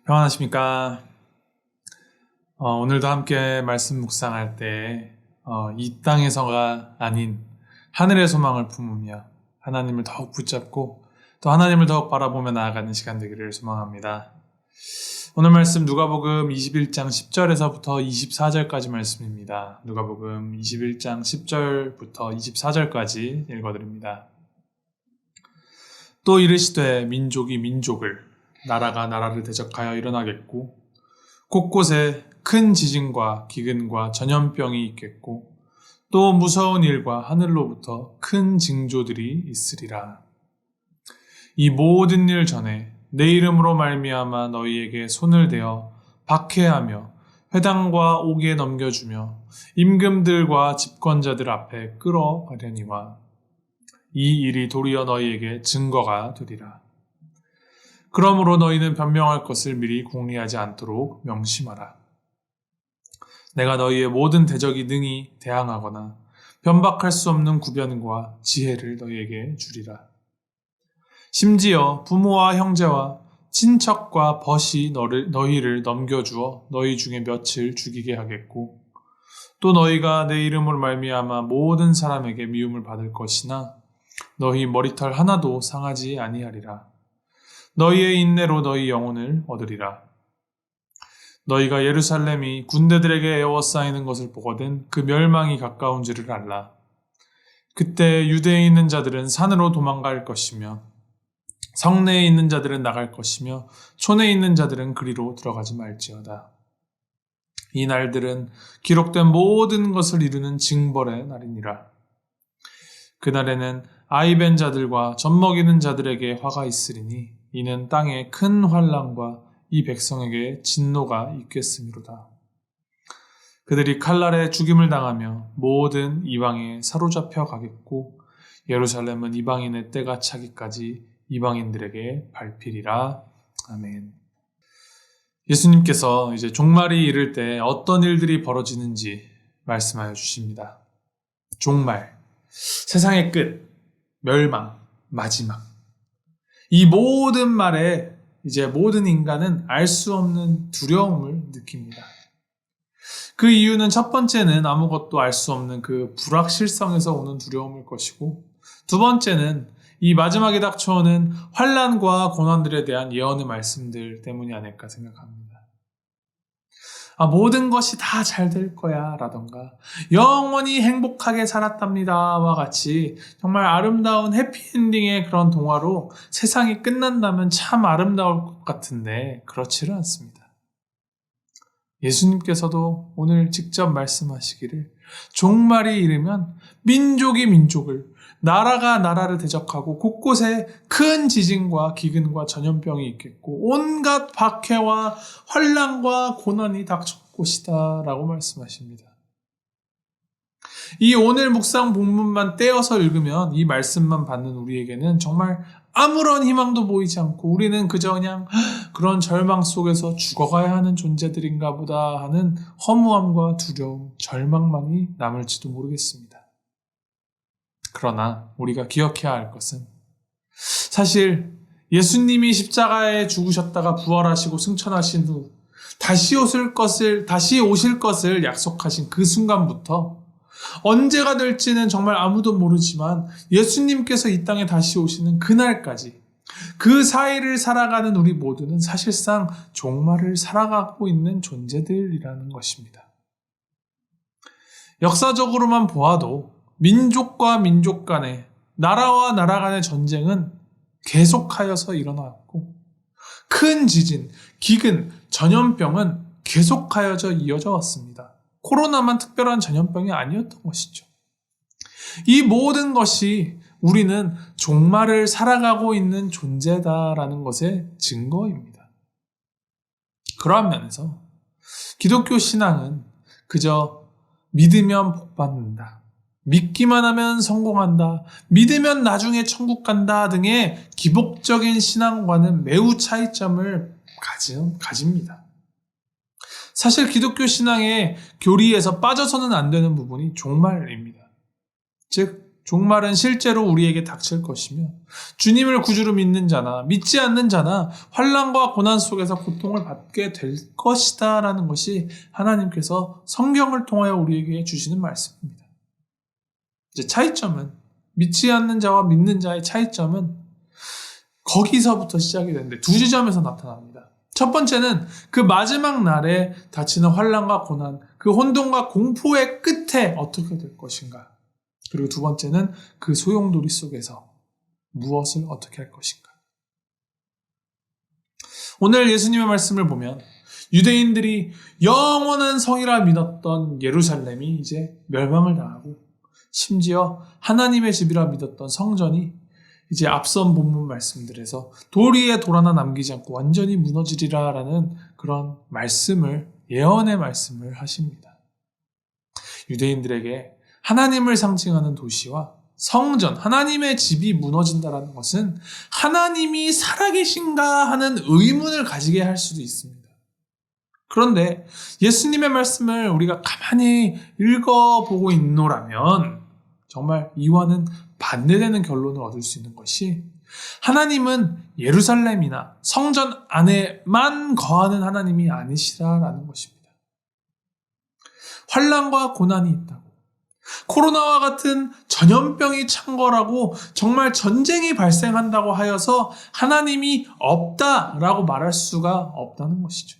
평안하십니까? 오늘도 함께 말씀 묵상할 때, 이 땅에서가 아닌 하늘의 소망을 품으며 하나님을 더욱 붙잡고 또 하나님을 더욱 바라보며 나아가는 시간 되기를 소망합니다. 오늘 말씀 누가복음 21장 10절에서부터 24절까지 말씀입니다. 누가복음 21장 10절부터 24절까지 읽어드립니다. 또 이르시되 민족이 민족을, 나라가 나라를 대적하여 일어나겠고 곳곳에 큰 지진과 기근과 전염병이 있겠고 또 무서운 일과 하늘로부터 큰 징조들이 있으리라. 이 모든 일 전에 내 이름으로 말미암아 너희에게 손을 대어 박해하며 회당과 옥에 넘겨주며 임금들과 집권자들 앞에 끌어가려니와 이 일이 도리어 너희에게 증거가 되리라. 그러므로 너희는 변명할 것을 미리 궁리하지 않도록 명심하라. 내가 너희의 모든 대적이 능히 대항하거나 변박할 수 없는 구변과 지혜를 너희에게 주리라. 심지어 부모와 형제와 친척과 벗이 너희를 넘겨주어 너희 중에 몇을 죽이게 하겠고 또 너희가 내 이름으로 말미암아 모든 사람에게 미움을 받을 것이나 너희 머리털 하나도 상하지 아니하리라. 너희의 인내로 너희 영혼을 얻으리라. 너희가 예루살렘이 군대들에게 에워싸이는 것을 보거든 그 멸망이 가까운 줄을 알라. 그때 유대에 있는 자들은 산으로 도망갈 것이며 성내에 있는 자들은 나갈 것이며 촌에 있는 자들은 그리로 들어가지 말지어다. 이 날들은 기록된 모든 것을 이루는 징벌의 날이니라. 그날에는 아이 벤 자들과 젖먹이는 자들에게 화가 있으리니 이는 땅에 큰 환난과 이 백성에게 진노가 있겠음이로다. 그들이 칼날에 죽임을 당하며 모든 이방에 사로잡혀 가겠고 예루살렘은 이방인의 때가 차기까지 이방인들에게 밟히리라. 아멘. 예수님께서 이제 종말이 이를 때 어떤 일들이 벌어지는지 말씀하여 주십니다. 종말, 세상의 끝, 멸망, 마지막. 이 모든 말에 이제 모든 인간은 알 수 없는 두려움을 느낍니다. 그 이유는 첫 번째는 아무것도 알 수 없는 그 불확실성에서 오는 두려움일 것이고, 두 번째는 이 마지막에 닥쳐오는 환난과 고난들에 대한 예언의 말씀들 때문이 아닐까 생각합니다. 모든 것이 다 잘 될 거야 라던가 영원히 행복하게 살았답니다와 같이 정말 아름다운 해피엔딩의 그런 동화로 세상이 끝난다면 참 아름다울 것 같은데 그렇지는 않습니다. 예수님께서도 오늘 직접 말씀하시기를 종말이 이르면 민족이 민족을, 나라가 나라를 대적하고 곳곳에 큰 지진과 기근과 전염병이 있겠고 온갖 박해와 환난과 고난이 닥칠 것이다 라고 말씀하십니다. 이 오늘 묵상 본문만 떼어서 읽으면 이 말씀만 받는 우리에게는 정말 아무런 희망도 보이지 않고 우리는 그저 그냥 그런 절망 속에서 죽어가야 하는 존재들인가 보다 하는 허무함과 두려움, 절망만이 남을지도 모르겠습니다. 그러나 우리가 기억해야 할 것은 사실 예수님이 십자가에 죽으셨다가 부활하시고 승천하신 후 다시 오실 것을 약속하신 그 순간부터 언제가 될지는 정말 아무도 모르지만 예수님께서 이 땅에 다시 오시는 그날까지 그 사이를 살아가는 우리 모두는 사실상 종말을 살아가고 있는 존재들이라는 것입니다. 역사적으로만 보아도 민족과 민족 간의, 나라와 나라 간의 전쟁은 계속하여서 일어나왔고 큰 지진, 기근, 전염병은 계속하여져 이어져 왔습니다. 코로나만 특별한 전염병이 아니었던 것이죠. 이 모든 것이 우리는 종말을 살아가고 있는 존재다라는 것의 증거입니다. 그러한 면에서 기독교 신앙은 그저 믿으면 복받는다, 믿기만 하면 성공한다, 믿으면 나중에 천국 간다 등의 기복적인 신앙과는 매우 차이점을 가집니다. 사실 기독교 신앙의 교리에서 빠져서는 안 되는 부분이 종말입니다. 즉 종말은 실제로 우리에게 닥칠 것이며 주님을 구주로 믿는 자나 믿지 않는 자나 환난과 고난 속에서 고통을 받게 될 것이다 라는 것이 하나님께서 성경을 통하여 우리에게 주시는 말씀입니다. 이제 차이점은 믿지 않는 자와 믿는 자의 차이점은 거기서부터 시작이 되는데 두 지점에서 나타납니다. 첫 번째는 그 마지막 날에 닥치는 환난과 고난, 그 혼돈과 공포의 끝에 어떻게 될 것인가. 그리고 두 번째는 그 소용돌이 속에서 무엇을 어떻게 할 것인가. 오늘 예수님의 말씀을 보면 유대인들이 영원한 성이라 믿었던 예루살렘이 이제 멸망을 당하고 심지어 하나님의 집이라 믿었던 성전이 이제 앞선 본문 말씀들에서 돌 위에 돌 하나 남기지 않고 완전히 무너지리라라는 그런 말씀을, 예언의 말씀을 하십니다. 유대인들에게 하나님을 상징하는 도시와 성전, 하나님의 집이 무너진다는 것은 하나님이 살아계신가 하는 의문을 가지게 할 수도 있습니다. 그런데 예수님의 말씀을 우리가 가만히 읽어보고 있노라면 정말 이와는 반대되는 결론을 얻을 수 있는 것이 하나님은 예루살렘이나 성전 안에만 거하는 하나님이 아니시라라는 것입니다. 환난과 고난이 있다고, 코로나와 같은 전염병이 창궐하고 정말 전쟁이 발생한다고 하여서 하나님이 없다라고 말할 수가 없다는 것이죠.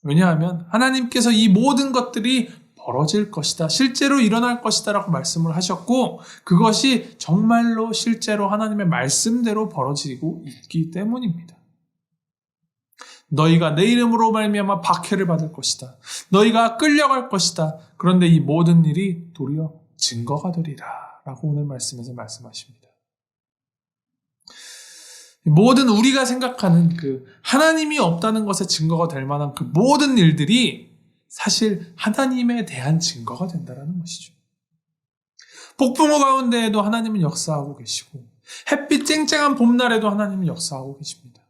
왜냐하면 하나님께서 이 모든 것들이 벌어질 것이다, 실제로 일어날 것이다 라고 말씀을 하셨고 그것이 정말로 실제로 하나님의 말씀대로 벌어지고 있기 때문입니다. 너희가 내 이름으로 말미암아 박해를 받을 것이다. 너희가 끌려갈 것이다. 그런데 이 모든 일이 도리어 증거가 되리라 라고 오늘 말씀에서 말씀하십니다. 모든 우리가 생각하는 그 하나님이 없다는 것에 증거가 될 만한 그 모든 일들이 사실 하나님에 대한 증거가 된다는 것이죠. 폭풍우 가운데에도 하나님은 역사하고 계시고 햇빛 쨍쨍한 봄날에도 하나님은 역사하고 계십니다.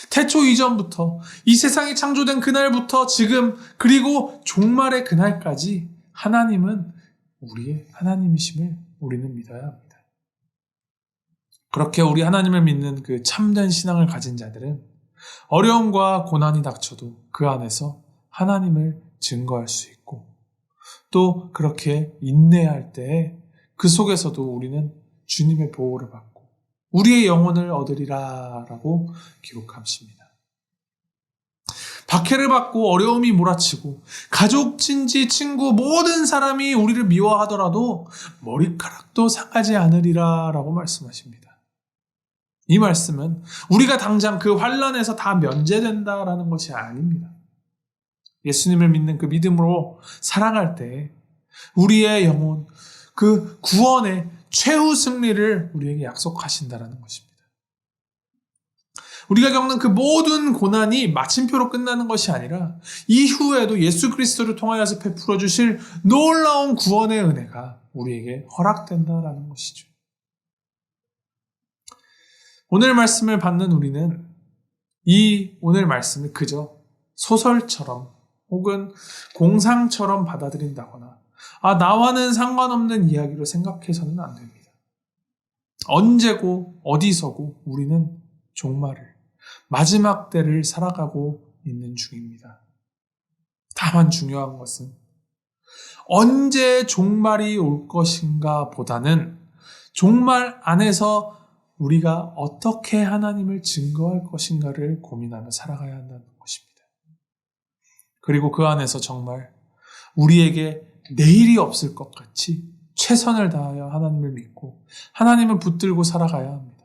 태초 이전부터 이 세상이 창조된 그날부터 지금 그리고 종말의 그날까지 하나님은 우리의 하나님이심을 우리는 믿어야 합니다. 그렇게 우리 하나님을 믿는 그 참된 신앙을 가진 자들은 어려움과 고난이 닥쳐도 그 안에서 하나님을 증거할 수 있고 또 그렇게 인내할 때에 그 속에서도 우리는 주님의 보호를 받고 우리의 영혼을 얻으리라 라고 기록하십니다. 박해를 받고 어려움이 몰아치고 가족, 친지, 친구 모든 사람이 우리를 미워하더라도 머리카락도 상하지 않으리라 라고 말씀하십니다. 이 말씀은 우리가 당장 그 환난에서 다 면제된다라는 것이 아닙니다. 예수님을 믿는 그 믿음으로 살아갈 때 우리의 영혼, 그 구원의 최후 승리를 우리에게 약속하신다라는 것입니다. 우리가 겪는 그 모든 고난이 마침표로 끝나는 것이 아니라 이후에도 예수 그리스도를 통하여서 베풀어 주실 놀라운 구원의 은혜가 우리에게 허락된다라는 것이죠. 오늘 말씀을 받는 우리는 이 오늘 말씀을 그저 소설처럼 혹은 공상처럼 받아들인다거나 나와는 상관없는 이야기로 생각해서는 안 됩니다. 언제고 어디서고 우리는 종말을, 마지막 때를 살아가고 있는 중입니다. 다만 중요한 것은 언제 종말이 올 것인가 보다는 종말 안에서 우리가 어떻게 하나님을 증거할 것인가를 고민하며 살아가야 한다는 것입니다. 그리고 그 안에서 정말 우리에게 내일이 없을 것 같이 최선을 다하여 하나님을 믿고 하나님을 붙들고 살아가야 합니다.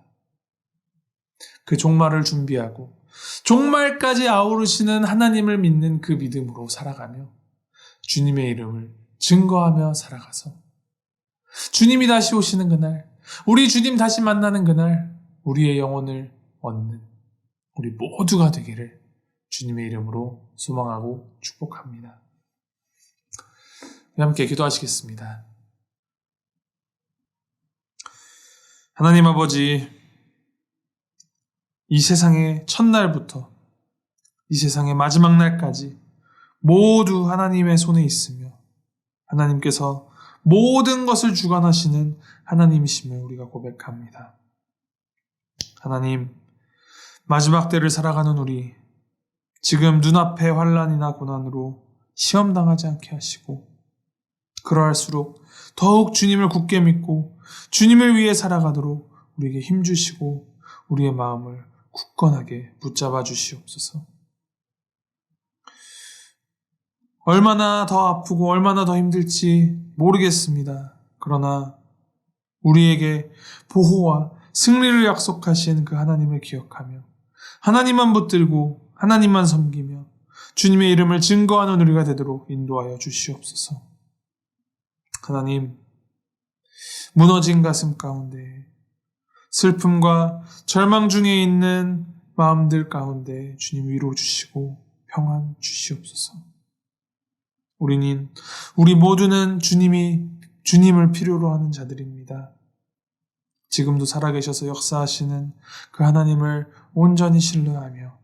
그 종말을 준비하고 종말까지 아우르시는 하나님을 믿는 그 믿음으로 살아가며 주님의 이름을 증거하며 살아가서 주님이 다시 오시는 그날, 우리 주님 다시 만나는 그날 우리의 영혼을 얻는 우리 모두가 되기를 주님의 이름으로 소망하고 축복합니다. 함께 기도하시겠습니다. 하나님 아버지, 이 세상의 첫날부터 이 세상의 마지막 날까지 모두 하나님의 손에 있으며 하나님께서 모든 것을 주관하시는 하나님이심을 우리가 고백합니다. 하나님, 마지막 때를 살아가는 우리, 지금 눈앞에 환난이나 고난으로 시험당하지 않게 하시고, 그러할수록 더욱 주님을 굳게 믿고 주님을 위해 살아가도록 우리에게 힘주시고 우리의 마음을 굳건하게 붙잡아 주시옵소서. 얼마나 더 아프고 얼마나 더 힘들지 모르겠습니다. 그러나 우리에게 보호와 승리를 약속하신 그 하나님을 기억하며 하나님만 붙들고 하나님만 섬기며 주님의 이름을 증거하는 우리가 되도록 인도하여 주시옵소서. 하나님, 무너진 가슴 가운데 슬픔과 절망 중에 있는 마음들 가운데 주님 위로 주시고 평안 주시옵소서. 우리 모두는 주님을 필요로 하는 자들입니다. 지금도 살아계셔서 역사하시는 그 하나님을 온전히 신뢰하며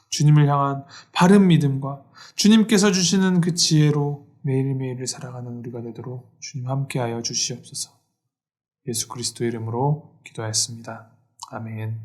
주님을 향한 바른 믿음과 주님께서 주시는 그 지혜로 매일매일을 살아가는 우리가 되도록 주님 함께하여 주시옵소서. 예수 그리스도의 이름으로 기도하였습니다. 아멘.